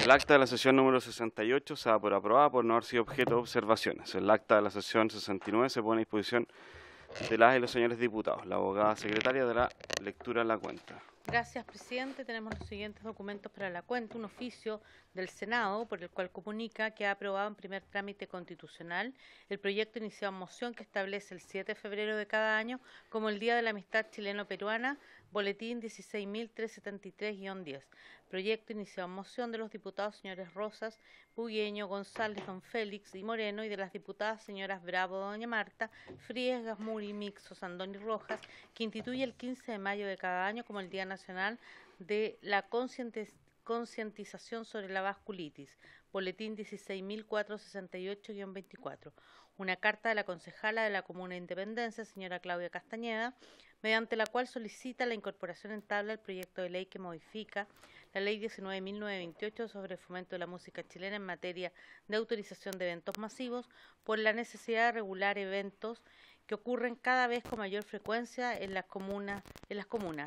El acta de la sesión número 68 se da por aprobada por no haber sido objeto de observaciones. El acta de la sesión 69 se pone a disposición de las y los señores diputados. La abogada secretaria dará lectura a la cuenta. Gracias, presidente. Tenemos los siguientes documentos para la cuenta. Un oficio del Senado por el cual comunica que ha aprobado en primer trámite constitucional el proyecto iniciado en moción que establece el 7 de febrero de cada año como el Día de la Amistad Chileno-Peruana, boletín 16.373-10. Proyecto iniciado en moción de los diputados señores Rosas, Bugueño, González, Don Félix y Moreno y de las diputadas señoras Bravo, Doña Marta, Fríes, Gasmuri, Mixo, Sandón y Rojas, que instituye el 15 de mayo de cada año como el Día Nacional de la Concientización sobre la Vasculitis, boletín 16.468-24. Una carta de la concejala de la Comuna de Independencia, señora Claudia Castañeda, mediante la cual solicita la incorporación en tabla al proyecto de ley que modifica la Ley 19.928 sobre el fomento de la música chilena en materia de autorización de eventos masivos por la necesidad de regular eventos que ocurren cada vez con mayor frecuencia en las comunas,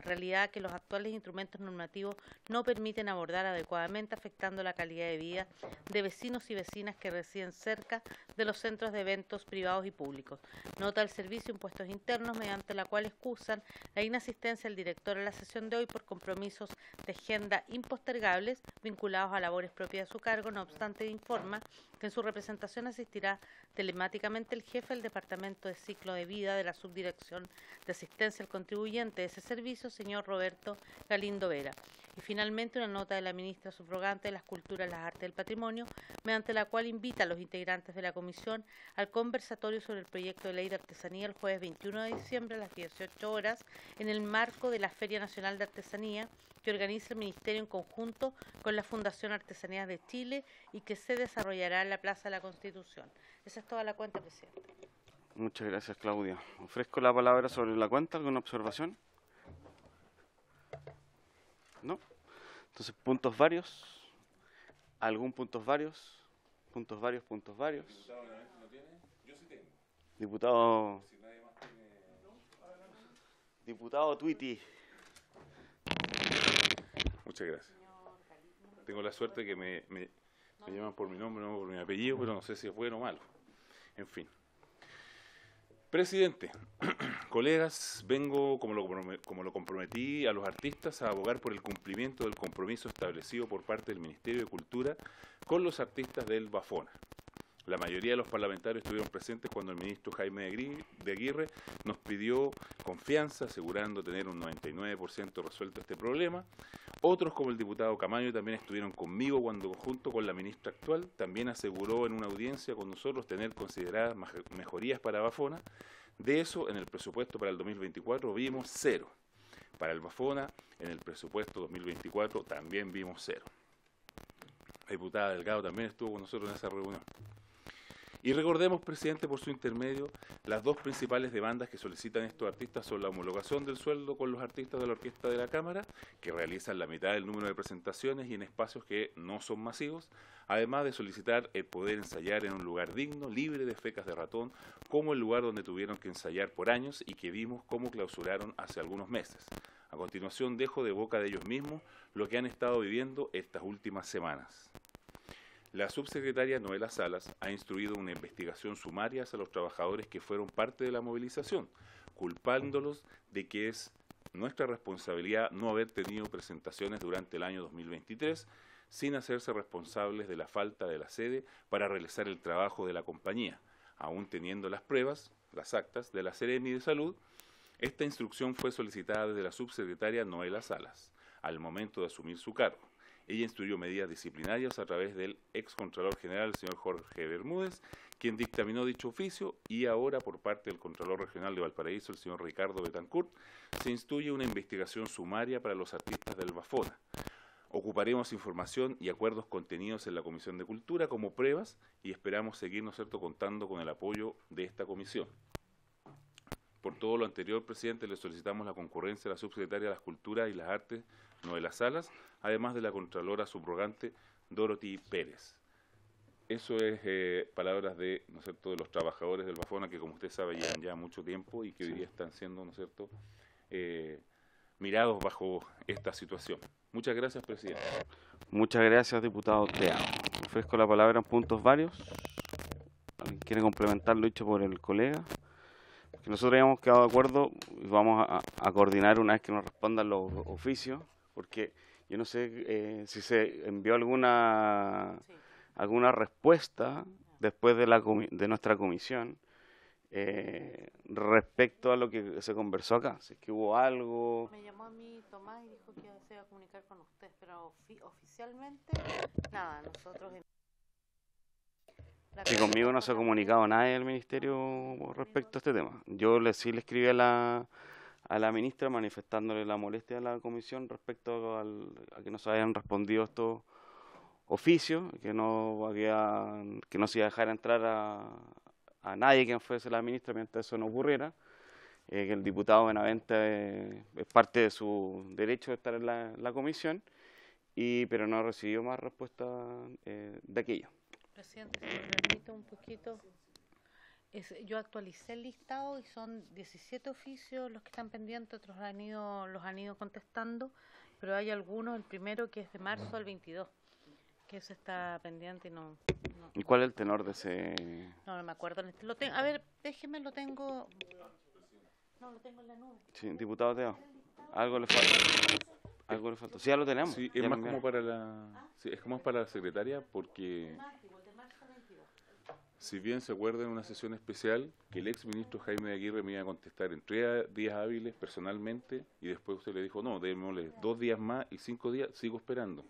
realidad que los actuales instrumentos normativos no permiten abordar adecuadamente, afectando la calidad de vida de vecinos y vecinas que residen cerca de los centros de eventos privados y públicos. Nota del Servicio de Impuestos Internos, mediante la cual excusan la inasistencia del director a la sesión de hoy por compromisos de agenda impostergables vinculados a labores propias de su cargo. No obstante, informa que en su representación asistirá telemáticamente el jefe del Departamento de Ciclo de Vida de la Subdirección de Asistencia al Contribuyente de ese servicio, señor Roberto Galindo Vera. Y finalmente una nota de la ministra subrogante de las Culturas, las Artes y el Patrimonio, mediante la cual invita a los integrantes de la comisión al conversatorio sobre el proyecto de ley de artesanía el jueves 21 de diciembre a las 18 horas en el marco de la Feria Nacional de Artesanía que organiza el Ministerio en conjunto con la Fundación Artesanías de Chile y que se desarrollará en la Plaza de la Constitución. Esa es toda la cuenta, presidente. Muchas gracias, Claudia. Ofrezco la palabra sobre la cuenta. ¿Alguna observación? ¿No? Entonces, puntos varios. ¿Algún puntos varios? Puntos varios, puntos varios. ¿Diputado no tiene? Yo sí tengo. Diputado. Si nadie más tiene... Diputado Twitty. Muchas gracias. Tengo la suerte de que me llaman por mi nombre, no por mi apellido, pero no sé si es bueno o malo. En fin. Presidente, colegas, vengo, como lo comprometí a los artistas, a abogar por el cumplimiento del compromiso establecido por parte del Ministerio de Cultura con los artistas del Bafona. La mayoría de los parlamentarios estuvieron presentes cuando el ministro Jaime de Aguirre nos pidió confianza, asegurando tener un 99% resuelto este problema. Otros, como el diputado Camaño, también estuvieron conmigo cuando, junto con la ministra actual, también aseguró en una audiencia con nosotros tener consideradas mejorías para Bafona. De eso, en el presupuesto para el 2024 vimos 0. Para el Bafona, en el presupuesto 2024 también vimos 0. La diputada Delgado también estuvo con nosotros en esa reunión. Y recordemos, presidente, por su intermedio, las dos principales demandas que solicitan estos artistas son la homologación del sueldo con los artistas de la Orquesta de la Cámara, que realizan la mitad del número de presentaciones y en espacios que no son masivos, además de solicitar el poder ensayar en un lugar digno, libre de fecas de ratón, como el lugar donde tuvieron que ensayar por años y que vimos cómo clausuraron hace algunos meses. A continuación, dejo de boca de ellos mismos lo que han estado viviendo estas últimas semanas. La subsecretaria Noela Salas ha instruido una investigación sumaria hacia los trabajadores que fueron parte de la movilización, culpándolos de que es nuestra responsabilidad no haber tenido presentaciones durante el año 2023, sin hacerse responsables de la falta de la sede para realizar el trabajo de la compañía, aún teniendo las pruebas, las actas de la Seremi de Salud. Esta instrucción fue solicitada desde la subsecretaria Noela Salas, al momento de asumir su cargo. Ella instruyó medidas disciplinarias a través del excontralor general, el señor Jorge Bermúdez, quien dictaminó dicho oficio, y ahora por parte del Contralor Regional de Valparaíso, el señor Ricardo Betancourt, se instruye una investigación sumaria para los artistas del Bafona. Ocuparemos información y acuerdos contenidos en la Comisión de Cultura como pruebas y esperamos seguir, ¿no es cierto?, contando con el apoyo de esta comisión. Por todo lo anterior, presidente, le solicitamos la concurrencia de la subsecretaria de las Culturas y las Artes, Noela Salas, además de la Contralora subrogante, Dorothy Pérez. Eso es palabras de, ¿no es cierto?, de los trabajadores del Bafona, que como usted sabe llevan ya mucho tiempo y que hoy día están siendo, ¿no es cierto?, mirados bajo esta situación. Muchas gracias, presidente. Muchas gracias, diputado Teao. Ofrezco la palabra en puntos varios. ¿Alguien quiere complementar lo dicho por el colega? Que nosotros habíamos quedado de acuerdo y vamos a coordinar una vez que nos respondan los oficios, porque yo no sé si se envió alguna respuesta después de nuestra comisión respecto a lo que se conversó acá. Si es que hubo algo. Me llamó a mí Tomás y dijo que se iba a comunicar con usted, pero oficialmente nada, nosotros... Sí, conmigo no se ha comunicado nadie del ministerio respecto a este tema. Yo sí le escribí a la ministra manifestándole la molestia de la comisión respecto a que no se hayan respondido estos oficios, que no se iba a dejar entrar a nadie quien fuese la ministra mientras eso no ocurriera, que el diputado Benavente es parte de su derecho de estar en la comisión, pero no recibió más respuesta de aquello. Presidente, si me permite un poquito, yo actualicé el listado y son 17 oficios los que están pendientes, otros los han ido contestando, pero hay algunos, el primero que es de marzo al 22, que ese está pendiente y no. ¿Y cuál es el tenor de ese? No me acuerdo. A ver, déjeme, lo tengo. No, lo tengo en la nube. Sí, diputado Teo, algo le falta. Algo le falta. Sí, ya lo tenemos. Sí, es más como para es como para la secretaria, porque si bien se acuerda en una sesión especial que el ex ministro Jaime de Aguirre me iba a contestar en 3 días hábiles personalmente, y después usted le dijo, no, démosle 2 días más y 5 días, sigo esperando.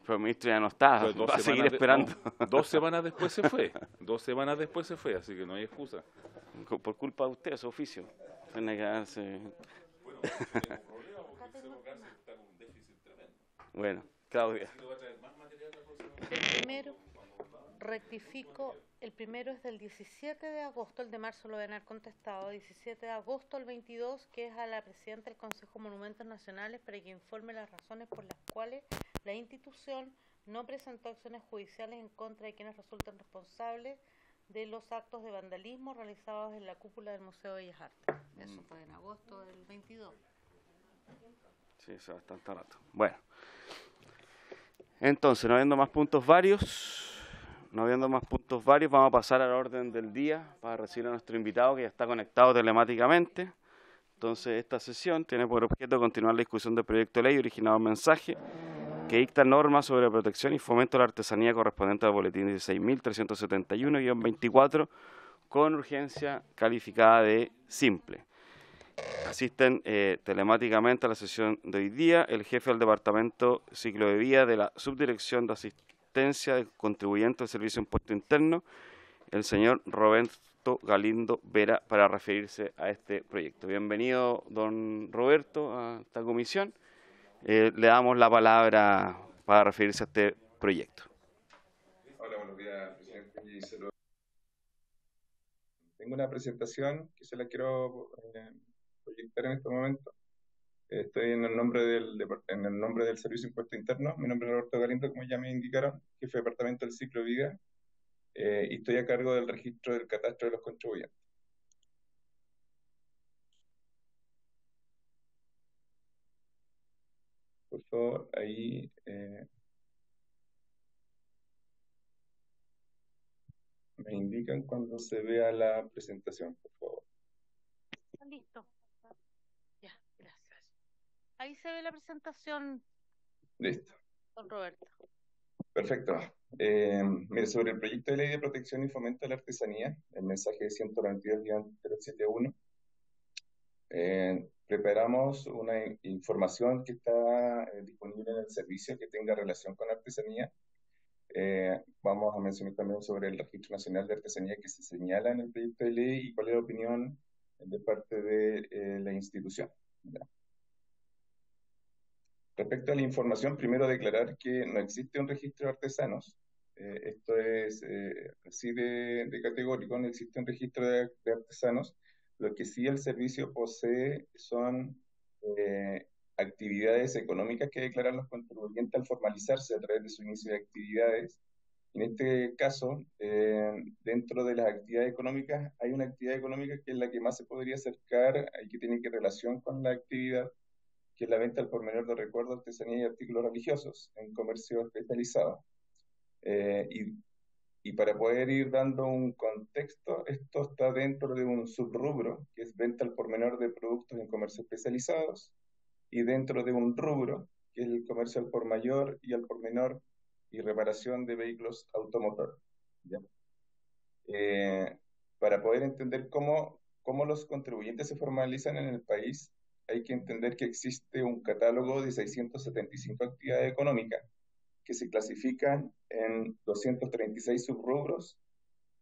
Pero el ministro ya no está, va a seguir esperando. No, 2 semanas después se fue, 2 semanas después se fue, así que no hay excusa. Por culpa de usted, su oficio. Tiene que quedarse. Bueno, Claudia. El primero, rectifico, el primero es del 17 de agosto, el de marzo lo deben haber contestado, 17 de agosto al 22, que es a la presidenta del Consejo de Monumentos Nacionales para que informe las razones por las cuales la institución no presentó acciones judiciales en contra de quienes resultan responsables de los actos de vandalismo realizados en la cúpula del Museo de Bellas Artes. Eso fue en agosto del 22. Sí, eso es bastante rato. Bueno. Entonces, no habiendo más puntos varios, vamos a pasar a la orden del día para recibir a nuestro invitado que ya está conectado telemáticamente. Entonces, esta sesión tiene por objeto continuar la discusión del proyecto de ley originado en mensaje que dicta normas sobre protección y fomento de la artesanía correspondiente al boletín 16.371-24 con urgencia calificada de simple. Asisten telemáticamente a la sesión de hoy día el jefe del Departamento Ciclo de Vía de la Subdirección de Asistencia de Contribuyentes del Servicio de Impuesto Interno, el señor Roberto Galindo Vera, para referirse a este proyecto. Bienvenido, don Roberto, a esta comisión. Le damos la palabra para referirse a este proyecto. Hola, buenos días, presidente. Tengo una presentación que se la quiero proyectar en este momento. Estoy en el nombre del Servicio de Impuesto Interno. Mi nombre es Roberto Galindo, como ya me indicaron, jefe de departamento del Ciclo Viga, y estoy a cargo del registro del catastro de los contribuyentes. Por favor, ahí me indican cuando se vea la presentación, por favor. Listo. Ya, gracias. Ahí se ve la presentación. Listo. Don Roberto. Perfecto. Mire, sobre el proyecto de ley de protección y fomento de la artesanía, el mensaje 192-071, preparamos una información que está disponible en el servicio que tenga relación con la artesanía. Vamos a mencionar también sobre el Registro Nacional de Artesanía que se señala en el proyecto de ley y cuál es la opinión de parte de la institución. ¿Ya? Respecto a la información, primero declarar que no existe un registro de artesanos. Esto es así de categórico, no existe un registro de artesanos. Lo que sí el servicio posee son actividades económicas que declaran los contribuyentes al formalizarse a través de su inicio de actividades. En este caso, dentro de las actividades económicas, hay una actividad económica que es la que más se podría acercar y que tiene que relación con la actividad que es la venta al por menor de recuerdos, artesanía y artículos religiosos en comercio especializado. Y para poder ir dando un contexto, esto está dentro de un subrubro, que es venta al por menor de productos en comercio especializados, y dentro de un rubro, que es el comercio al por mayor y al por menor y reparación de vehículos automotor. ¿Ya? Para poder entender cómo los contribuyentes se formalizan en el país, hay que entender que existe un catálogo de 675 actividades económicas que se clasifican en 236 subrubros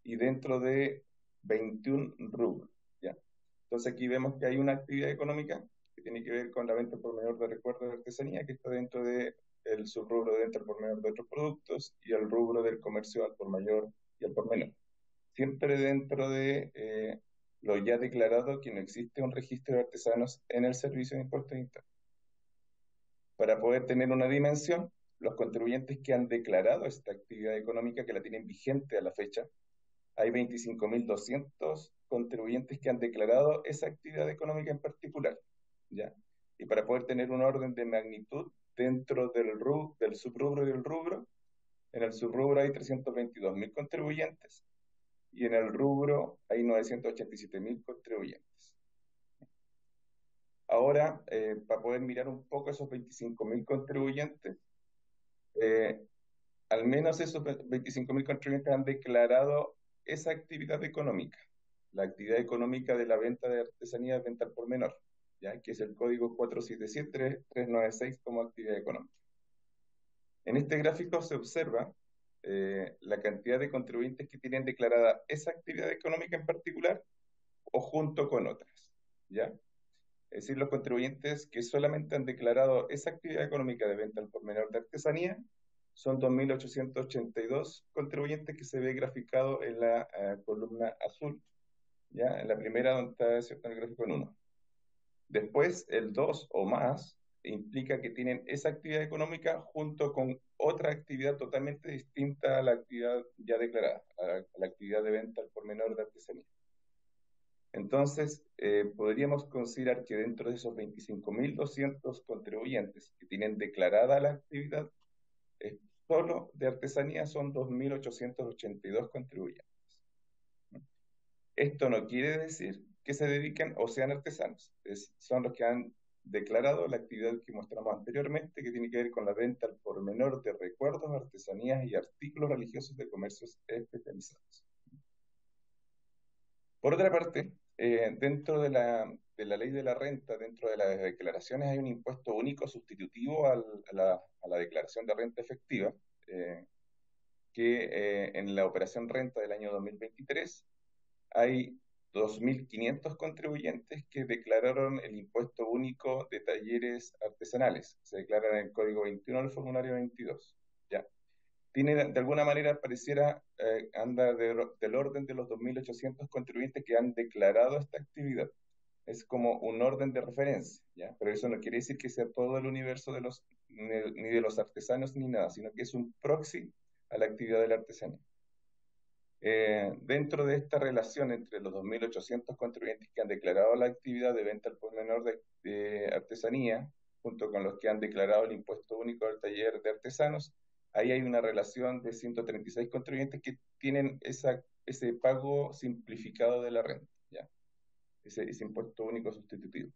y dentro de 21 rubros. ¿Ya? Entonces aquí vemos que hay una actividad económica que tiene que ver con la venta por menor de recuerdos de artesanía, que está dentro del subrubro de venta por menor de otros productos y el rubro del comercio al por mayor y al por menor. Siempre dentro de lo ya declarado, que no existe un registro de artesanos en el Servicio de Impuestos Internos. Para poder tener una dimensión, los contribuyentes que han declarado esta actividad económica, que la tienen vigente a la fecha, hay 25.200 contribuyentes que han declarado esa actividad económica en particular, ¿ya? Y para poder tener un orden de magnitud dentro del subrubro y del rubro, en el subrubro hay 322.000 contribuyentes y en el rubro hay 987.000 contribuyentes. Ahora, para poder mirar un poco esos 25.000 contribuyentes, al menos esos 25.000 contribuyentes han declarado esa actividad económica, la actividad económica de la venta de artesanía de venta al por menor, ¿ya? Que es el código 477-396 como actividad económica. En este gráfico se observa la cantidad de contribuyentes que tienen declarada esa actividad económica en particular o junto con otras, ¿ya? Es decir, los contribuyentes que solamente han declarado esa actividad económica de venta al por menor de artesanía son 2.882 contribuyentes, que se ve graficado en la columna azul, ¿ya? En la primera donde está, ¿cierto?, en el gráfico en 1. Después, el 2 o más implica que tienen esa actividad económica junto con otra actividad totalmente distinta a la actividad ya declarada, a la actividad de venta al por menor de artesanía. Entonces, podríamos considerar que dentro de esos 25.200 contribuyentes que tienen declarada la actividad, solo de artesanía son 2.882 contribuyentes. Esto no quiere decir que se dediquen o sean artesanos, son los que han declarado la actividad que mostramos anteriormente, que tiene que ver con la venta al por menor de recuerdos, artesanías y artículos religiosos de comercios especializados. Por otra parte, dentro de la ley de la renta, dentro de las declaraciones, hay un impuesto único sustitutivo a la declaración de renta efectiva, que en la operación renta del año 2023 hay 2.500 contribuyentes que declararon el impuesto único de talleres artesanales. Se declara en el código 21 del formulario 22. ¿Ya? Tiene, de alguna manera, pareciera, anda del orden de los 2.800 contribuyentes que han declarado esta actividad. Es como un orden de referencia, ¿ya? Pero eso no quiere decir que sea todo el universo de ni de los artesanos ni nada, sino que es un proxy a la actividad de la artesanía. Dentro de esta relación entre los 2.800 contribuyentes que han declarado la actividad de venta al por menor de artesanía, junto con los que han declarado el impuesto único del taller de artesanos, ahí hay una relación de 136 contribuyentes que tienen ese pago simplificado de la renta, ¿ya? Ese impuesto único sustitutivo.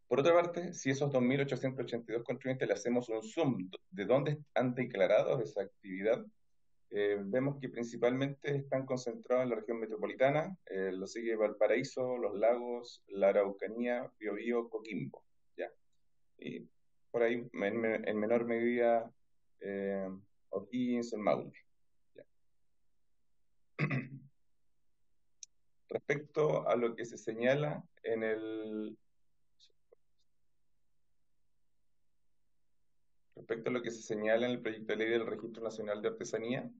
Por otra parte, si esos 2.882 contribuyentes le hacemos un zoom de dónde han declarado esa actividad, vemos que principalmente están concentrados en la región metropolitana, lo sigue Valparaíso, Los Lagos, la Araucanía, Biobío, Coquimbo, ¿ya? Y por ahí, en menor medida, O'Higgins, el Maule, ¿ya? Respecto a lo que se señala en el proyecto de ley del Registro Nacional de Artesanía,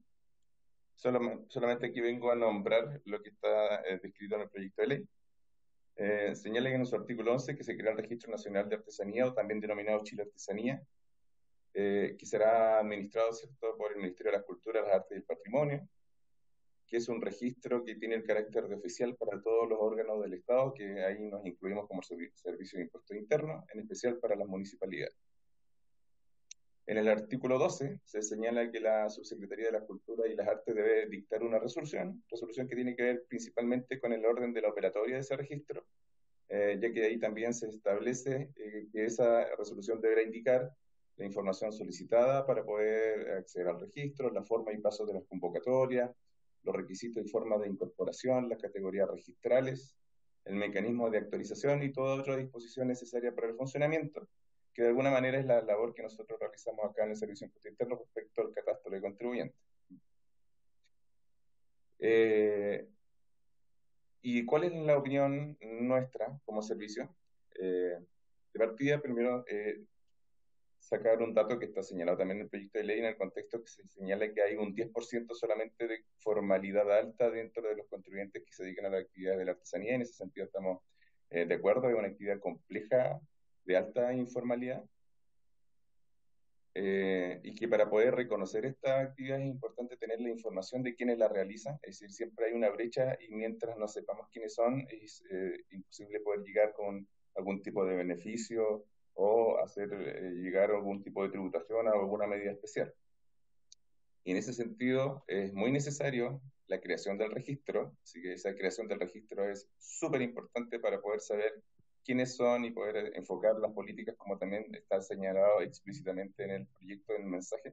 solamente aquí vengo a nombrar lo que está descrito en el proyecto de ley. Señala en su artículo 11 que se crea el Registro Nacional de Artesanía, o también denominado Chile Artesanía, que será administrado, ¿cierto?, por el Ministerio de las Culturas, las Artes y el Patrimonio. que es un registro que tiene el carácter de oficial para todos los órganos del Estado, que ahí nos incluimos como servicio de impuestos internos, en especial para las municipalidades. En el artículo 12 se señala que la Subsecretaría de la Cultura y las Artes debe dictar una resolución que tiene que ver principalmente con el orden de la operatoria de ese registro, ya que ahí también se establece que esa resolución deberá indicar la información solicitada para poder acceder al registro, la forma y pasos de las convocatorias, los requisitos y formas de incorporación, las categorías registrales, el mecanismo de actualización y toda otra disposición necesaria para el funcionamiento, que de alguna manera es la labor que nosotros realizamos acá en el Servicio de Impuestos Internos respecto al catastro de contribuyentes. ¿Y cuál es la opinión nuestra como servicio? De partida, primero, sacar un dato que está señalado también en el proyecto de ley, en el contexto que se señala que hay un 10% solamente de formalidad alta dentro de los contribuyentes que se dedican a la actividad de la artesanía. En ese sentido estamos de acuerdo, es una actividad compleja de alta informalidad. Y que para poder reconocer esta actividad es importante tener la información de quiénes la realizan, es decir, siempre hay una brecha y mientras no sepamos quiénes son, es imposible poder llegar con algún tipo de beneficio o hacer llegar algún tipo de tributación o alguna medida especial. Y en ese sentido es muy necesario la creación del registro, así que esa creación del registro es súper importante para poder saber quiénes son y poder enfocar las políticas como también está señalado explícitamente en el proyecto, en el mensaje.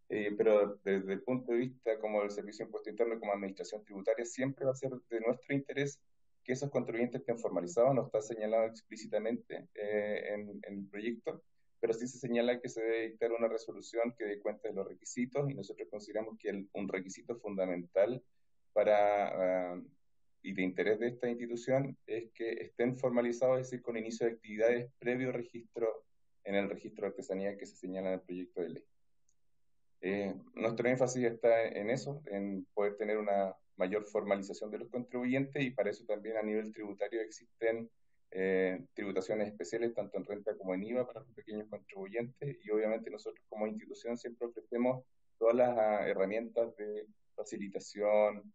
Pero desde el punto de vista como del Servicio de Impuesto Interno y como administración tributaria, siempre va a ser de nuestro interés que esos contribuyentes estén formalizados, no está señalado explícitamente en el proyecto, pero sí se señala que se debe dictar una resolución que dé cuenta de los requisitos y nosotros consideramos que un requisito fundamental para y de interés de esta institución es que estén formalizados, es decir, con inicio de actividades previo registro en el registro de artesanía que se señala en el proyecto de ley. Nuestro énfasis está en eso, en poder tener una mayor formalización de los contribuyentes y para eso también a nivel tributario existen tributaciones especiales tanto en renta como en IVA para los pequeños contribuyentes y obviamente nosotros como institución siempre ofrecemos todas las herramientas de facilitación,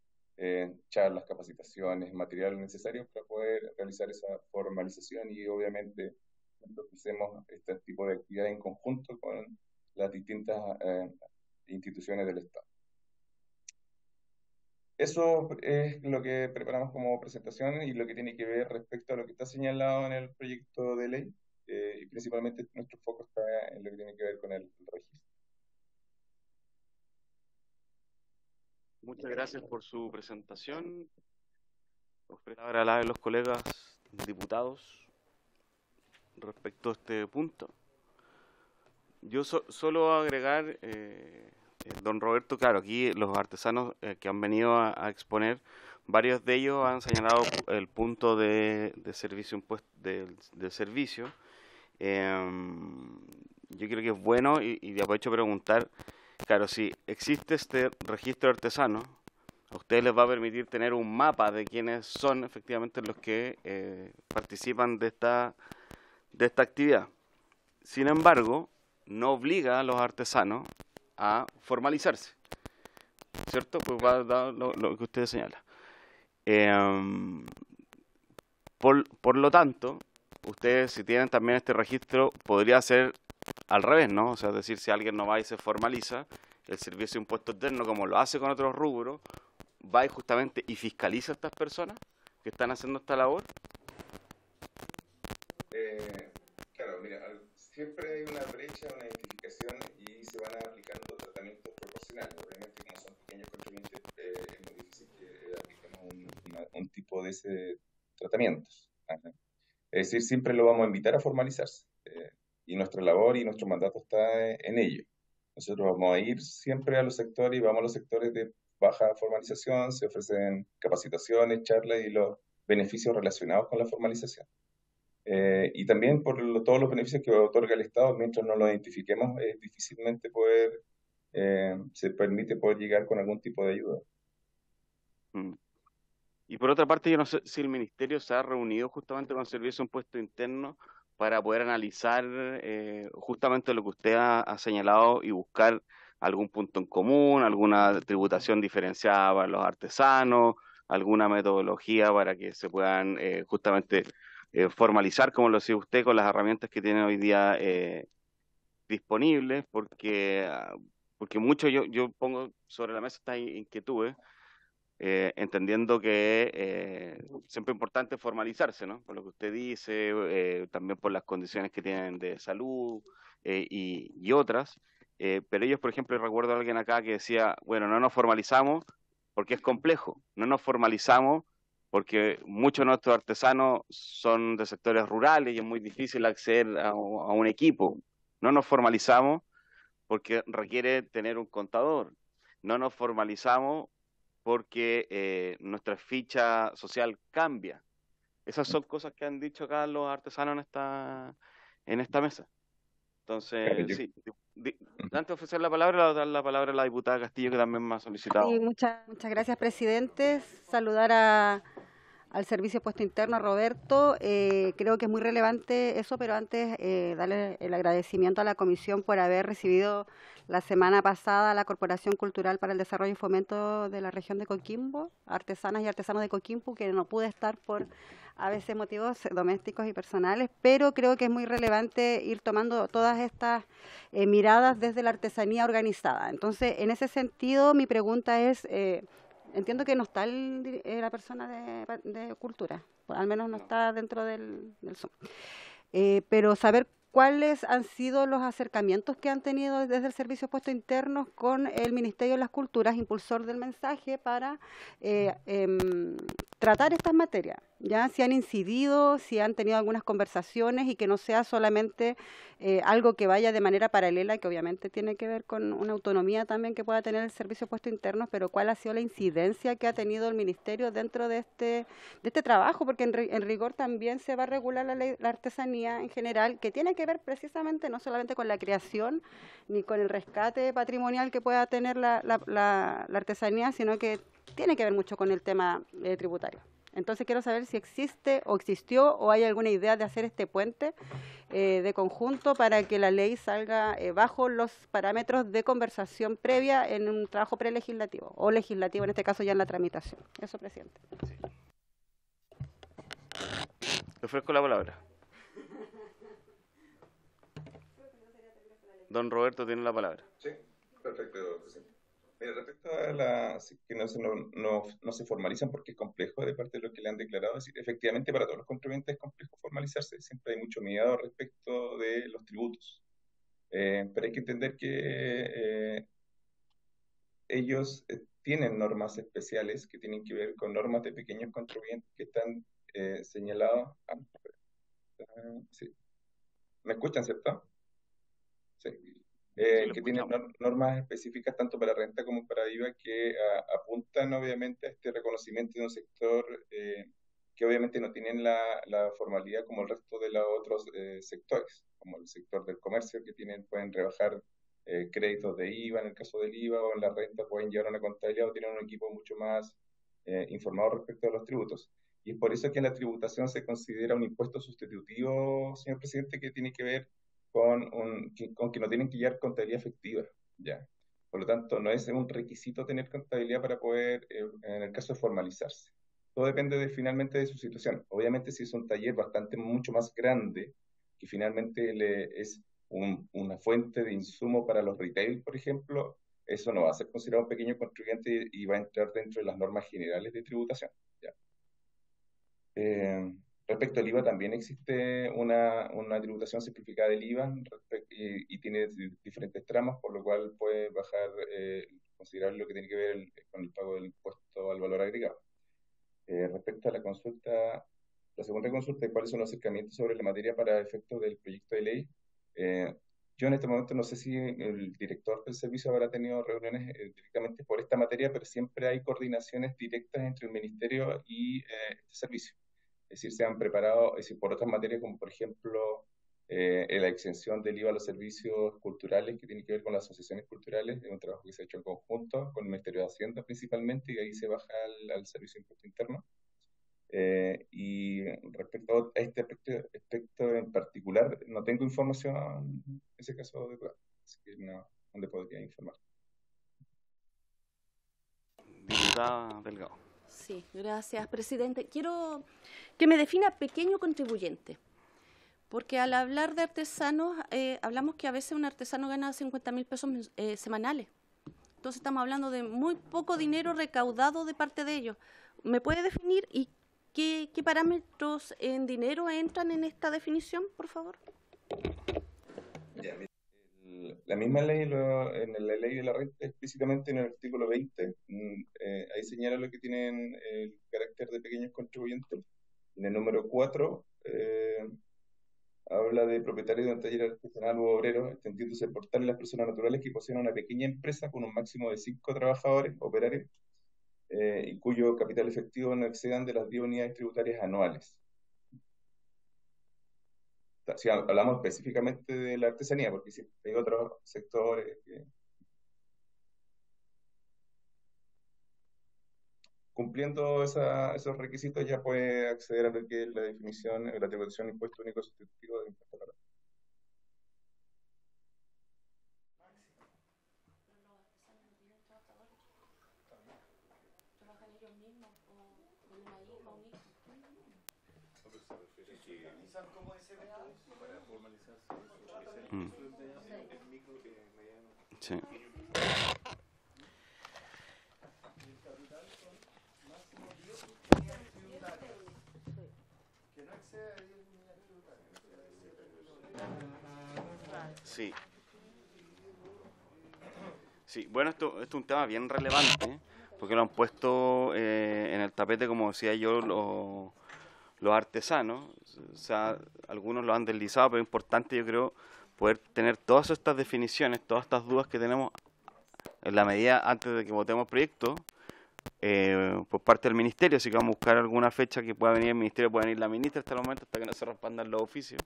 charlas, capacitaciones, material necesario para poder realizar esa formalización y obviamente ofrecemos este tipo de actividades en conjunto con las distintas instituciones del Estado. Eso es lo que preparamos como presentación y lo que tiene que ver respecto a lo que está señalado en el proyecto de ley y principalmente nuestro foco está en lo que tiene que ver con el registro. Muchas gracias por su presentación. Ahora la de los colegas diputados respecto a este punto. Yo solo agregar, don Roberto, claro, aquí los artesanos que han venido a exponer, varios de ellos han señalado el punto de servicio impuesto del servicio. Yo creo que es bueno y de aprovecho a preguntar, claro, si existe este registro artesano, a ustedes les va a permitir tener un mapa de quiénes son efectivamente los que participan de esta actividad. Sin embargo, no obliga a los artesanos a formalizarse, ¿cierto? Pues va a dar lo que usted señala. Por lo tanto, ustedes si tienen también este registro, podría ser al revés, ¿no? O sea, es decir, si alguien no va y se formaliza, el Servicio de Impuesto Interno, como lo hace con otros rubros, va y justamente y fiscaliza a estas personas que están haciendo esta labor. Claro, mira, siempre hay una brecha, una identificación y se van aplicando tratamientos proporcionales. Obviamente, como son pequeños contribuyentes, es muy difícil que apliquemos un tipo de ese tratamientos. Ajá. Es decir, siempre lo vamos a invitar a formalizarse. Y nuestra labor y nuestro mandato está en ello. Nosotros vamos a ir siempre a los sectores y vamos a los sectores de baja formalización, se ofrecen capacitaciones, charlas y los beneficios relacionados con la formalización. Y también por todos los beneficios que otorga el Estado, mientras no los identifiquemos, es difícilmente se permite poder llegar con algún tipo de ayuda. Y por otra parte, yo no sé si el Ministerio se ha reunido justamente con el Servicio de Impuesto Interno para poder analizar justamente lo que usted ha señalado y buscar algún punto en común, alguna tributación diferenciada para los artesanos, alguna metodología para que se puedan justamente formalizar, como lo decía usted, con las herramientas que tienen hoy día disponibles, porque mucho yo pongo sobre la mesa estas inquietudes, entendiendo que siempre es importante formalizarse, ¿no? Por lo que usted dice, también por las condiciones que tienen de salud y otras. Pero ellos, por ejemplo, recuerdo a alguien acá que decía, bueno, no nos formalizamos porque es complejo, no nos formalizamos porque muchos de nuestros artesanos son de sectores rurales y es muy difícil acceder a un equipo. No nos formalizamos porque requiere tener un contador. No nos formalizamos porque nuestra ficha social cambia. Esas son cosas que han dicho acá los artesanos en esta mesa. Claro, Entonces, sí, antes de ofrecer la palabra, le voy a dar la palabra a la diputada Castillo, que también me ha solicitado. Sí, muchas gracias, presidente. Saludar al Servicio Puesto Interno, a Roberto. Creo que es muy relevante eso, pero antes darle el agradecimiento a la comisión por haber recibido la semana pasada a la Corporación Cultural para el Desarrollo y Fomento de la región de Coquimbo, artesanas y artesanos de Coquimbo, que no pude estar por a veces motivos domésticos y personales, pero creo que es muy relevante ir tomando todas estas miradas desde la artesanía organizada. Entonces, en ese sentido, mi pregunta es, entiendo que no está la persona de cultura, al menos no está dentro del Zoom, pero saber cuáles han sido los acercamientos que han tenido desde el Servicio Puesto Internos con el Ministerio de las Culturas, impulsor del mensaje, para tratar estas materias, ya si han incidido, si han tenido algunas conversaciones y que no sea solamente algo que vaya de manera paralela, que obviamente tiene que ver con una autonomía también que pueda tener el Servicio Puesto Internos, pero cuál ha sido la incidencia que ha tenido el Ministerio dentro de este trabajo, porque en rigor también se va a regular la artesanía en general, que tiene que ver precisamente no solamente con la creación ni con el rescate patrimonial que pueda tener la artesanía, sino que tiene que ver mucho con el tema tributario. Entonces quiero saber si existe o existió o hay alguna idea de hacer este puente de conjunto para que la ley salga bajo los parámetros de conversación previa en un trabajo prelegislativo o legislativo, en este caso ya en la tramitación. Eso, presidente. Le ofrezco la palabra. Don Roberto tiene la palabra. Sí, perfecto, presidente. Mira, respecto a que no se formalizan porque es complejo de parte de lo que le han declarado, es decir, efectivamente para todos los contribuyentes es complejo formalizarse, siempre hay mucho miedo respecto de los tributos. Pero hay que entender que ellos tienen normas especiales que tienen que ver con normas de pequeños contribuyentes que están señalados. Sí. ¿Me escuchan, cierto? Sí. Sí, lo Que tienen escuchamos. normas específicas tanto para renta como para IVA que apuntan obviamente a este reconocimiento de un sector que obviamente no tienen la formalidad como el resto de los otros sectores, como el sector del comercio que pueden rebajar créditos de IVA en el caso del IVA, o en la renta pueden llevar una contabilidad o tienen un equipo mucho más informado respecto a los tributos. Y es por eso que la tributación se considera un impuesto sustitutivo, señor presidente, que tiene que ver con que no tienen que llevar contabilidad efectiva, ¿ya? Por lo tanto, no es un requisito tener contabilidad para poder, en el caso de formalizarse. Todo depende finalmente de su situación. Obviamente, si es un taller mucho más grande, que finalmente es una fuente de insumo para los retail, por ejemplo, eso no va a ser considerado un pequeño contribuyente y va a entrar dentro de las normas generales de tributación, ¿ya? Respecto al IVA, también existe una tributación simplificada del IVA y tiene diferentes tramas, por lo cual puede bajar, considerar lo que tiene que ver con el pago del impuesto al valor agregado. Respecto a la segunda consulta de cuáles son los acercamientos sobre la materia para efectos del proyecto de ley, yo en este momento no sé si el director del servicio habrá tenido reuniones directamente por esta materia, pero siempre hay coordinaciones directas entre el ministerio y este servicio. Es decir, se han preparado, es decir, por otras materias como por ejemplo la exención del IVA a los servicios culturales que tiene que ver con las asociaciones culturales, es un trabajo que se ha hecho en conjunto con el Ministerio de Hacienda principalmente, y de ahí se baja al Servicio de Impuesto Interno. Y respecto a este aspecto en particular, no tengo información en ese caso de verdad, así que no le podría informar. Diputada Delgado. Sí, gracias, presidente. Quiero que me defina pequeño contribuyente, porque al hablar de artesanos, hablamos que a veces un artesano gana 50.000 pesos semanales. Entonces estamos hablando de muy poco dinero recaudado de parte de ellos. ¿Me puede definir y qué parámetros en dinero entran en esta definición, por favor? Ya, la misma ley, en la ley de la renta, explícitamente en el artículo 20, ahí señala lo que tienen el carácter de pequeños contribuyentes. En el número 4, habla de propietarios de un taller artesanal u obrero, extendiéndose por tales las personas naturales que poseen una pequeña empresa con un máximo de 5 trabajadores, operarios, y cuyo capital efectivo no excedan de las 10 unidades tributarias anuales. Si hablamos específicamente de la artesanía, porque si hay otros sectores que... Cumpliendo esos requisitos ya puede acceder a lo que es la definición, la tributación de impuesto único sustitutivo de impuesto a la renta. Sí. Sí. Sí, bueno, esto es un tema bien relevante, porque lo han puesto en el tapete, como decía yo, los artesanos. O sea, algunos lo han deslizado, pero es importante, yo creo, poder tener todas estas definiciones, todas estas dudas que tenemos en la medida antes de que votemos el proyecto por parte del ministerio. Así que vamos a buscar alguna fecha que pueda venir el ministerio, pueda venir la ministra hasta el momento, hasta que no se respondan los oficios.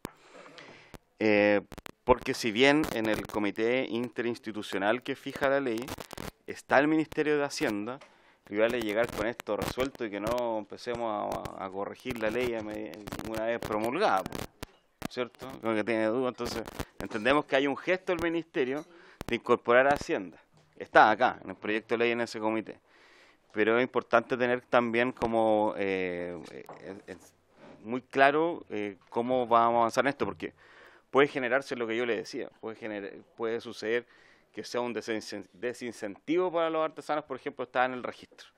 Porque si bien en el comité interinstitucional que fija la ley está el Ministerio de Hacienda, y vale llegar con esto resuelto y que no empecemos a corregir la ley una vez promulgada, ¿cierto? Como que tiene duda. Entonces entendemos que hay un gesto del Ministerio de incorporar a Hacienda. Está acá, en el proyecto de ley en ese comité. Pero es importante tener también como muy claro cómo vamos a avanzar en esto, porque puede generarse lo que yo le decía, puede suceder que sea un desincentivo para los artesanos, por ejemplo, estar en el registro.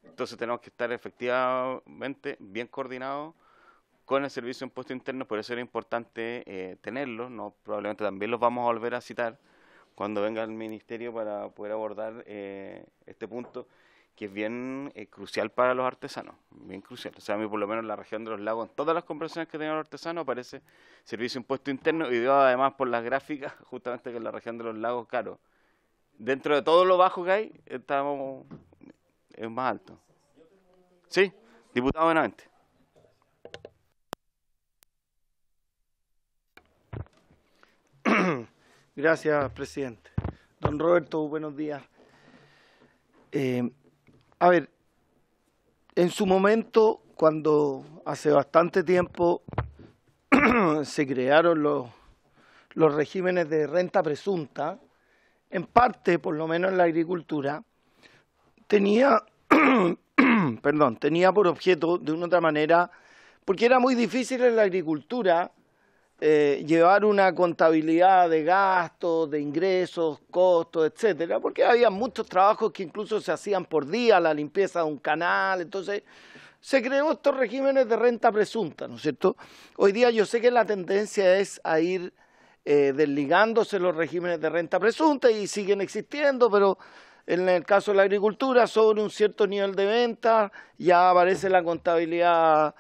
Entonces tenemos que estar efectivamente bien coordinados con el Servicio de Impuesto Interno, por eso era importante tenerlos, ¿no? Probablemente también los vamos a volver a citar cuando venga el Ministerio para poder abordar este punto, que es bien crucial para los artesanos, bien crucial. O sea, a mí por lo menos en la región de los lagos, en todas las conversaciones que tenían los artesanos, aparece Servicio de Impuesto Interno, y veo además por las gráficas, justamente que en la región de los lagos, claro, dentro de todo lo bajo que hay, estamos es más alto. Sí, diputado Benavente. Gracias, presidente. Don Roberto, buenos días. A ver, en su momento, cuando hace bastante tiempo se crearon los regímenes de renta presunta, en parte, por lo menos en la agricultura, tenía por objeto, de una otra manera, porque era muy difícil en la agricultura llevar una contabilidad de gastos, de ingresos, costos, etcétera, porque había muchos trabajos que incluso se hacían por día, la limpieza de un canal. Entonces se creó estos regímenes de renta presunta, ¿no es cierto? Hoy día yo sé que la tendencia es a ir desligándose los regímenes de renta presunta y siguen existiendo, pero en el caso de la agricultura, sobre un cierto nivel de venta, ya aparece la contabilidad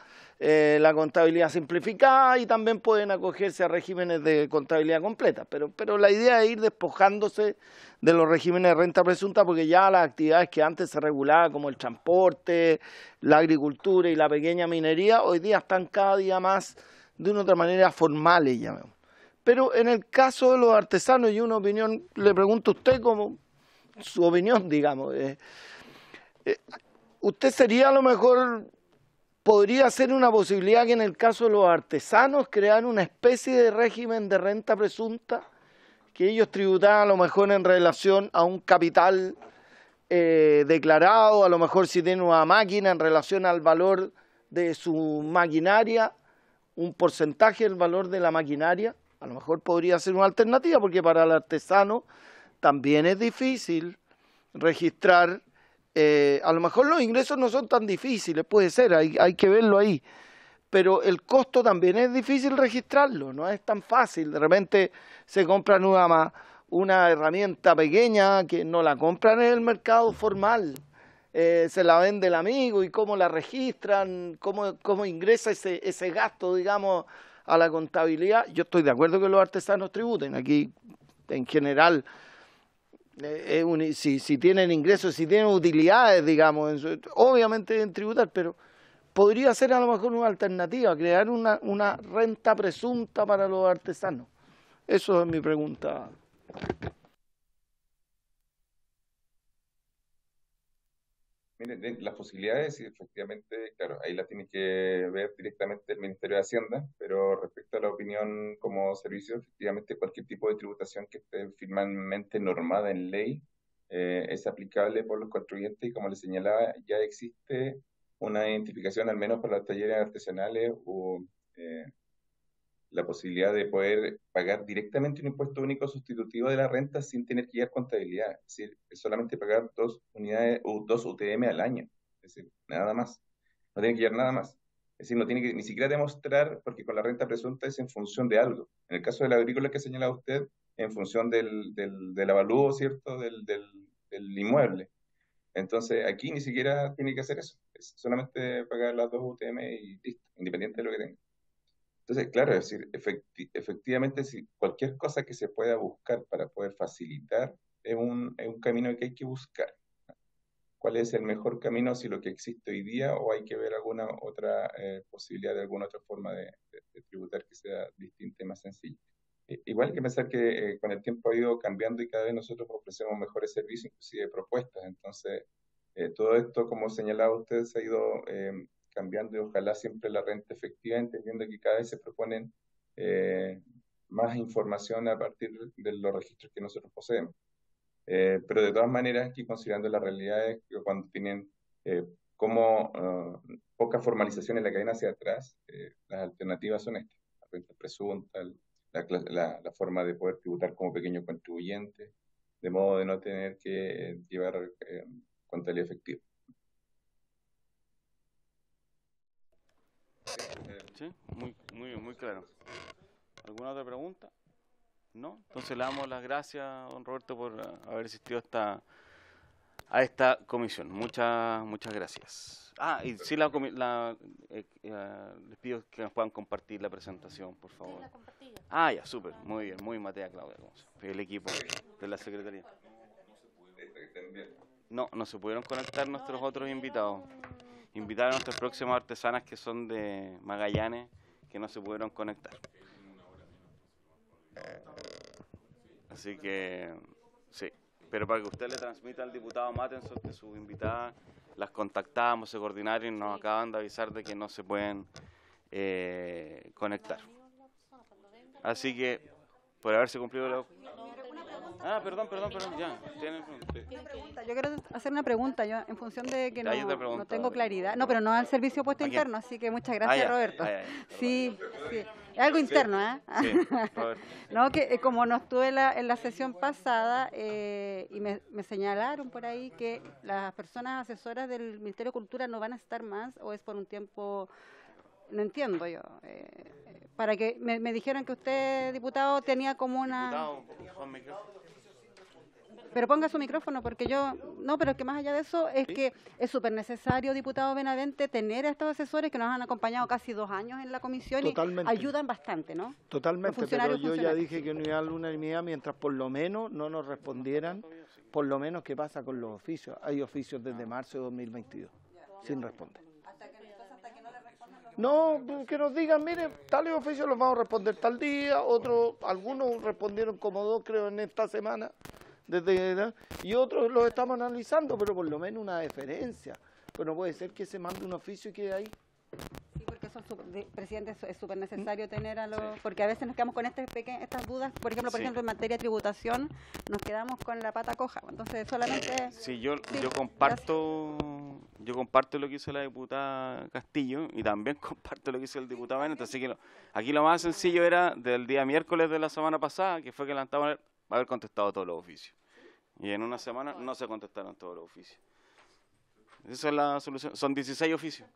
simplificada, y también pueden acogerse a regímenes de contabilidad completa. Pero la idea es ir despojándose de los regímenes de renta presunta, porque ya las actividades que antes se regulaban, como el transporte, la agricultura y la pequeña minería, hoy día están cada día más, de una otra manera, formales, llamemos. Pero en el caso de los artesanos, y una opinión, le pregunto a usted como su opinión, digamos, ¿usted sería a lo mejor... ¿Podría ser una posibilidad que en el caso de los artesanos crear una especie de régimen de renta presunta, que ellos tributaran a lo mejor en relación a un capital declarado, a lo mejor si tiene una máquina en relación al valor de su maquinaria, un porcentaje del valor de la maquinaria, a lo mejor podría ser una alternativa, porque para el artesano también es difícil registrar, a lo mejor los ingresos no son tan difíciles, puede ser, hay que verlo ahí, pero el costo también es difícil registrarlo, no es tan fácil. De repente se compran una herramienta pequeña que no la compran en el mercado formal, se la vende el amigo y cómo la registran, cómo ingresa ese gasto, digamos, a la contabilidad. Yo estoy de acuerdo que los artesanos tributen, aquí en general, si tienen ingresos, si tienen utilidades, digamos, obviamente deben tributar, pero podría ser a lo mejor una alternativa, crear una renta presunta para los artesanos. Eso es mi pregunta. Miren, las posibilidades, y efectivamente, claro, ahí las tiene que ver directamente el Ministerio de Hacienda, pero respecto a la opinión como servicio, efectivamente cualquier tipo de tributación que esté firmemente normada en ley es aplicable por los contribuyentes y como les señalaba, ya existe una identificación, al menos para los talleres artesanales, o la posibilidad de poder pagar directamente un impuesto único sustitutivo de la renta sin tener que llevar contabilidad. Es decir, es solamente pagar 2 unidades o 2 UTM al año. Es decir, nada más. No tiene que llevar nada más. Es decir, no tiene que ni siquiera demostrar, porque con la renta presunta es en función de algo. En el caso del agrícola que señala usted, en función del avalúo, ¿cierto?, del inmueble. Entonces, aquí ni siquiera tiene que hacer eso. Es solamente pagar las 2 UTM y listo, independiente de lo que tenga. Entonces, claro, es decir, efectivamente, si cualquier cosa que se pueda buscar para poder facilitar es un camino que hay que buscar. ¿Cuál es el mejor camino, si lo que existe hoy día, o hay que ver alguna otra posibilidad de alguna otra forma de tributar que sea distinta y más sencilla? Igual hay que pensar que con el tiempo ha ido cambiando y cada vez nosotros ofrecemos mejores servicios, inclusive propuestas. Entonces, todo esto, como señalaba usted, se ha ido cambiando y ojalá siempre la renta efectiva, entendiendo que cada vez se proponen más información a partir de los registros que nosotros poseemos. Pero de todas maneras, aquí considerando las realidades, que cuando tienen poca formalización en la cadena hacia atrás, las alternativas son estas: la renta presunta, la forma de poder tributar como pequeño contribuyente, de modo de no tener que llevar contabilidad efectiva. Sí, muy claro. ¿Alguna otra pregunta? ¿No? Entonces le damos las gracias a don Roberto por haber asistido a esta comisión. Muchas gracias. Y sí, les pido que nos puedan compartir la presentación, por favor. Ya, súper, muy bien, muy Matea Claudia, el equipo de la Secretaría. No se pudieron conectar nuestros otros invitados. Invitar a nuestras próximas artesanas que son de Magallanes, que no se pudieron conectar. Así que, sí. Pero para que usted le transmita al diputado Mattenson que sus invitadas las contactamos, se coordinaron y nos acaban de avisar de que no se pueden conectar. Así que, por haberse cumplido la... perdón, ya. Yo quiero hacer una pregunta, yo en función de que no tengo claridad. No, pero no al servicio puesto interno, así que muchas gracias, Roberto. Sí. Es algo interno, ¿eh? Sí, Roberto. No, que como no estuve en la sesión pasada y me señalaron por ahí que las personas asesoras del Ministerio de Cultura no van a estar más, o es por un tiempo, no entiendo yo. Para que me dijeron que usted, diputado, tenía como una... Diputado, pero ponga su micrófono, porque pero que más allá de eso es que es súper necesario, diputado Benavente, tener a estos asesores que nos han acompañado casi 2 años en la comisión. Totalmente. Y ayudan bastante, ¿no? Totalmente, pero yo ya dije que no iba a la unanimidad mientras por lo menos no nos respondieran, por lo menos qué pasa con los oficios. Hay oficios desde marzo de 2022, sin responder. No, que nos digan, mire, tales oficios los vamos a responder tal día, algunos respondieron como 2, creo, en esta semana. Y otros los estamos analizando, pero por lo menos una deferencia. Pues no puede ser que se mande un oficio y quede ahí. Sí, porque son presidente, es súper necesario tener a los... Porque a veces nos quedamos con estas dudas, por ejemplo, en materia de tributación, nos quedamos con la pata coja. Entonces, solamente... Sí, yo comparto... Yo comparto lo que hizo la diputada Castillo y también comparto lo que hizo el diputado Benete. Así que aquí lo más sencillo era del día miércoles de la semana pasada, que fue que lanzaban haber contestado todos los oficios. Y en una semana no se contestaron todos los oficios. Esa es la solución. Son 16 oficios.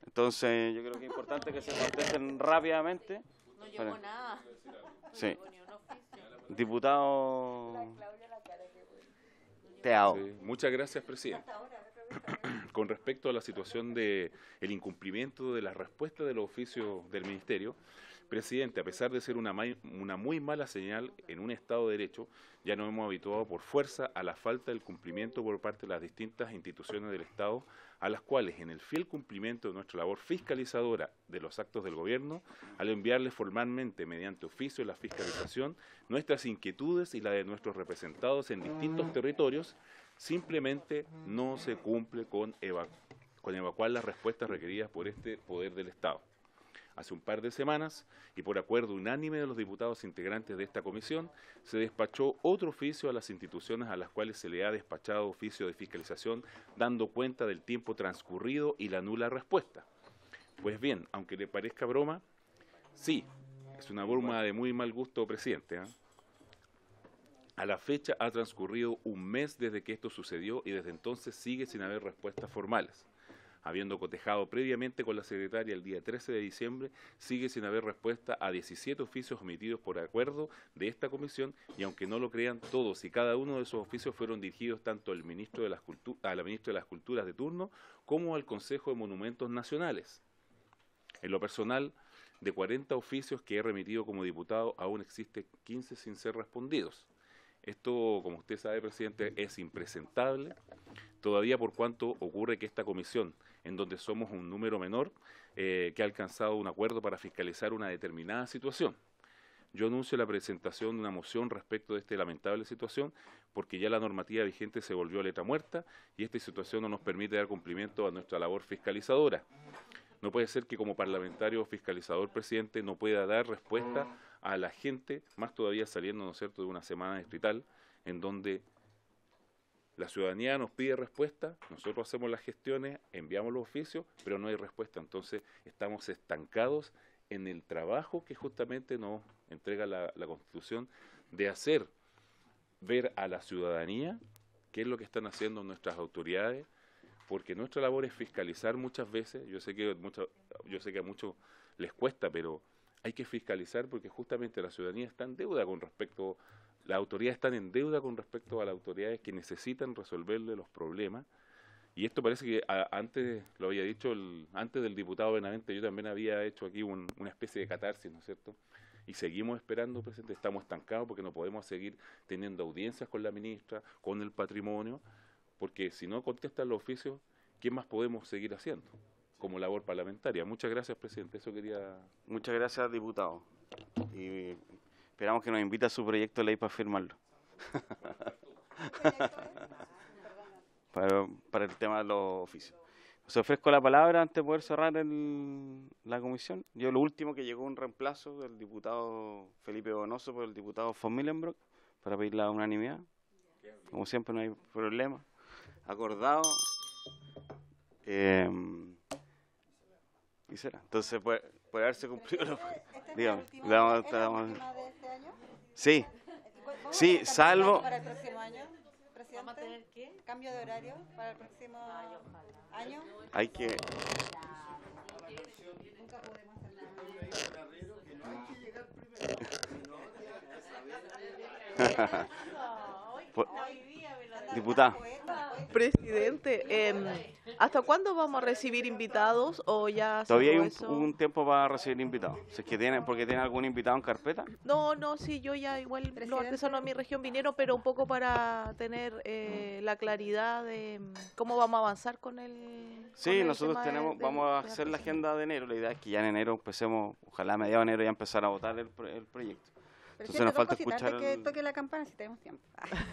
Entonces, yo creo que es importante que se contesten rápidamente. No llegó nada. Sí. Diputado Teao. Sí, muchas gracias, presidente. Con respecto a la situación de el incumplimiento de las respuestas de los oficios del Ministerio, presidente, a pesar de ser una muy mala señal en un Estado de Derecho, ya nos hemos habituado por fuerza a la falta del cumplimiento por parte de las distintas instituciones del Estado, a las cuales, en el fiel cumplimiento de nuestra labor fiscalizadora de los actos del Gobierno, al enviarles formalmente mediante oficio la fiscalización, nuestras inquietudes y la de nuestros representados en distintos territorios, simplemente no se cumple con evacuar las respuestas requeridas por este poder del Estado. Hace un par de semanas, y por acuerdo unánime de los diputados integrantes de esta comisión, se despachó otro oficio a las instituciones a las cuales se le ha despachado oficio de fiscalización, dando cuenta del tiempo transcurrido y la nula respuesta. Pues bien, aunque le parezca broma, sí, es una broma de muy mal gusto, presidente, ¿eh? A la fecha ha transcurrido un mes desde que esto sucedió y desde entonces sigue sin haber respuestas formales. Habiendo cotejado previamente con la secretaria el día 13 de diciembre, sigue sin haber respuesta a 17 oficios emitidos por acuerdo de esta comisión y aunque no lo crean, todos y cada uno de esos oficios fueron dirigidos tanto al ministro de a la ministra de las Culturas de turno como al Consejo de Monumentos Nacionales. En lo personal, de 40 oficios que he remitido como diputado, aún existe 15 sin ser respondidos. Esto, como usted sabe, presidente, es impresentable, todavía por cuanto ocurre que esta comisión, en donde somos un número menor, que ha alcanzado un acuerdo para fiscalizar una determinada situación. Yo anuncio la presentación de una moción respecto de esta lamentable situación, porque ya la normativa vigente se volvió letra muerta y esta situación no nos permite dar cumplimiento a nuestra labor fiscalizadora. No puede ser que como parlamentario fiscalizador, presidente, no pueda dar respuesta a la gente, más todavía saliendo, ¿no es cierto?, de una semana distrital, en donde la ciudadanía nos pide respuesta, nosotros hacemos las gestiones, enviamos los oficios, pero no hay respuesta. Entonces estamos estancados en el trabajo que justamente nos entrega la Constitución de hacer ver a la ciudadanía qué es lo que están haciendo nuestras autoridades, porque nuestra labor es fiscalizar muchas veces. Yo sé que a muchos les cuesta, pero hay que fiscalizar porque justamente la ciudadanía está en deuda con respecto, las autoridades están en deuda con respecto a las autoridades que necesitan resolverle los problemas. Y esto parece que antes, lo había dicho, antes del diputado Benavente, yo también había hecho aquí una especie de catarsis, ¿no es cierto? Y seguimos esperando, presidente, estamos estancados porque no podemos seguir teniendo audiencias con la ministra, con el patrimonio, porque si no contestan los oficios, ¿qué más podemos seguir haciendo como labor parlamentaria? Muchas gracias, presidente. Eso quería... Muchas gracias, diputado. Y esperamos que nos invite a su proyecto de ley para firmarlo. para el tema de los oficios. Os ofrezco la palabra antes de poder cerrar la comisión. Yo lo último que llegó un reemplazo del diputado Felipe Bonoso por el diputado von Millenbrock para pedir la unanimidad. Como siempre no hay problema. Acordado. Y será. Entonces puede haberse cumplido. Dígame. ¿Es la última de este año? Sí. Sí, salvo. ¿Para el próximo año, presidente? ¿Vamos a tener qué? ¿Cambio de horario para el próximo año? Hay que. Nunca podemos hacer nada. Diputada. Presidente, ¿hasta cuándo vamos a recibir invitados o ya Todavía hay eso? un tiempo para recibir invitados. Si es que porque tiene algún invitado en carpeta. No, sí, yo ya igual los artesanos de mi región vinieron, pero un poco para tener la claridad de cómo vamos a avanzar con el... Sí, nosotros vamos a hacer la agenda de enero. La idea es que ya en enero empecemos, ojalá a mediados de enero ya empezar a votar el proyecto. Entonces nos falta escuchar... que toque la campana si tenemos tiempo.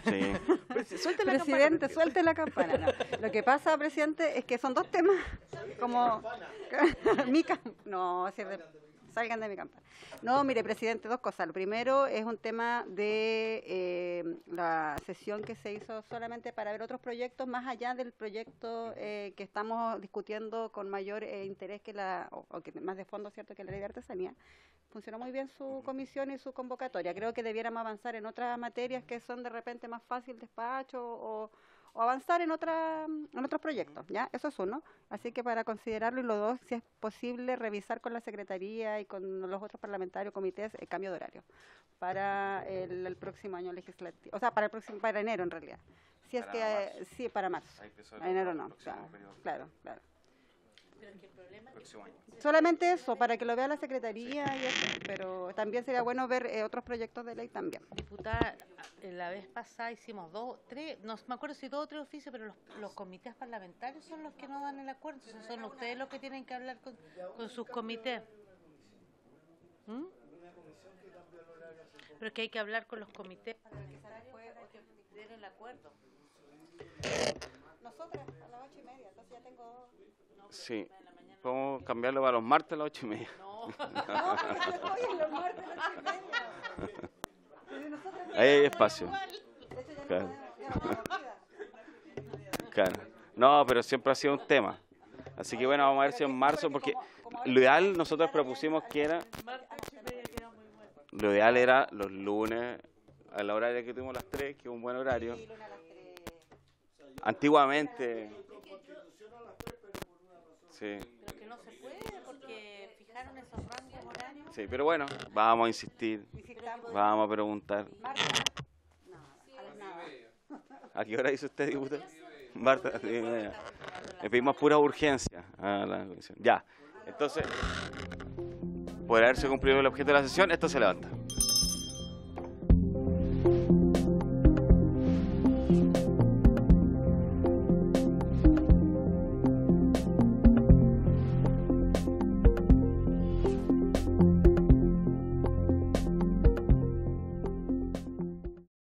Sí. Suelte la Presidente, campana. suelte la campana. No. Lo que pasa, presidente, es que son dos temas como... No, salgan de mi campana. No, mire, presidente, dos cosas. Lo primero es un tema de la sesión que se hizo solamente para ver otros proyectos más allá del proyecto que estamos discutiendo con mayor interés que o que más de fondo, ¿cierto?, que la ley de artesanía. Funcionó muy bien su comisión y su convocatoria. Creo que debiéramos avanzar en otras materias que son de repente más fácil despacho o avanzar en otros proyectos, ¿ya? Eso es uno. Así que para considerarlo, y lo dos, si es posible, revisar con la Secretaría y con los otros parlamentarios, comités, el cambio de horario para el próximo año legislativo, o sea, para enero en realidad. Si es que, sí, para marzo. A enero no, claro. Pero es que el problema es que Solamente eso, para que lo vea la Secretaría, y eso, pero también sería bueno ver otros proyectos de ley también. Diputada, la vez pasada hicimos no me acuerdo si 2 o 3 oficios, pero los comités parlamentarios son los que no dan el acuerdo, entonces son ustedes los que tienen que hablar con sus comités. ¿Mm? Pero es que hay que hablar con los comités parlamentarios para que den el acuerdo. Nosotras a las 8:30, entonces ya tengo... Sí, podemos cambiarlo para los martes a las 8:30. No. No, estoy en los martes a las 8:30. Ahí hay espacio. Claro. Claro. No, pero siempre ha sido un tema. Así que bueno, vamos a ver si en marzo, porque lo ideal nosotros propusimos que era... Lo ideal era los lunes, a la hora que tuvimos las 3, que es un buen horario. Antiguamente... Sí. Pero que no se puede porque fijaron esos rangos horarios. Sí, pero bueno, vamos a insistir, vamos a preguntar. ¿A qué hora dice usted, diputado? Marta, le pedimos pura urgencia a la comisión. Ya, entonces, por haberse cumplido el objeto de la sesión, esto se levanta.